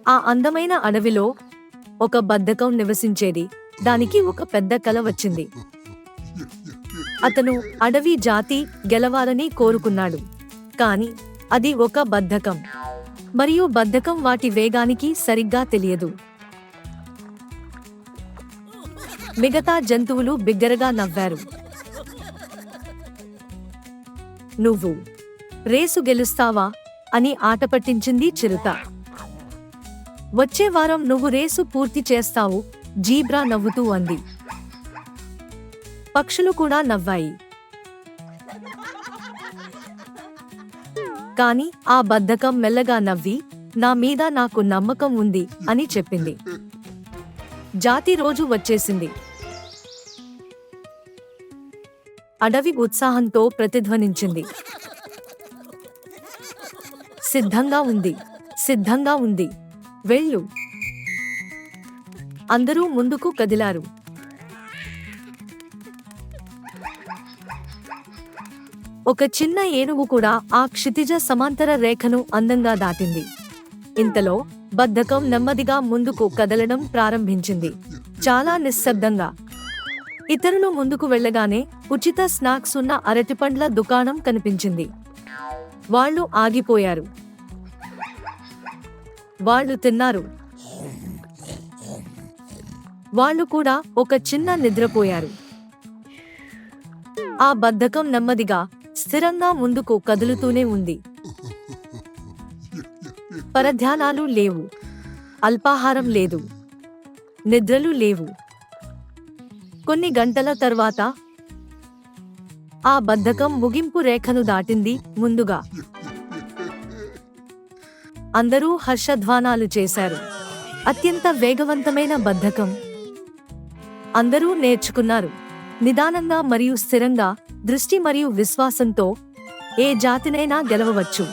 ఆ అందమైన అడవిలో ఒక బద్ధకం నివసించేది. దానికి ఒక పెద్ద కల వచ్చింది. అతను అడవి జాతి గెలవాలని కోరుకున్నాడు. కాని అది ఒక బద్ధకం, మరియు బద్ధకం వాటి వేగానికి సరిగ్గా తెలియదు. మిగతా జంతువులు బిగ్గరగా నవ్వారు. నువ్వు రేసు గెలుస్తావా అని ఆట పట్టించింది చిరుత. వచ్చే వారం నువ్వు రేసు పూర్తి చేస్తావు, జీబ్రా నవ్వుతూ అంది. పక్షులు కూడా నవ్వాయి. కాని ఆ బద్ధకం మెల్లగా నవ్వి, నా మీద నాకు నమ్మకం ఉంది అని చెప్పింది. జాతి రోజు వచ్చేసింది. అడవి ఉత్సాహంతో ప్రతిధ్వనించింది. సిద్ధంగా ఉంది, సిద్ధంగా ఉంది, వెళ్ళు. అందరూ ముందుకు కదిలారు. ఒక చిన్న ఏనుగు కూడా ఆ క్షితిజ సమాంతర రేఖను అందంగా దాటింది. ఇంతలో బద్ధకం నెమ్మదిగా ముందుకు కదలడం ప్రారంభించింది, చాలా నిశ్శబ్దంగా. ఇతరులు ముందుకు వెళ్ళగానే ఉచిత స్నాక్స్ ఉన్న అరటిపండ్ల దుకాణం కనిపించింది. వాళ్ళు ఆగిపోయారు. వాళ్ళు తిన్నారు. వాళ్ళు కూడా ఒక చిన్న నిద్రపోయారు. ఆ బద్ధకం నెమ్మదిగా స్థిరంగా ముందుకు కదులుతూనే ఉంది. పరధ్యానాలు లేవు, అల్పాహారం లేదు, నిద్రలు లేవు. కొన్ని గంటల తర్వాత ఆ బద్ధకం ముగింపు రేఖను దాటింది. ముందుగా అందరూ హర్షధ్వానాలు చేశారు. అత్యంత వేగవంతమైన బద్ధకం. అందరూ నేర్చుకున్నారు, నిదానంగా మరియు స్థిరంగా, దృష్టి మరియు విశ్వాసంతో ఏ జాతినైనా గెలవవచ్చు.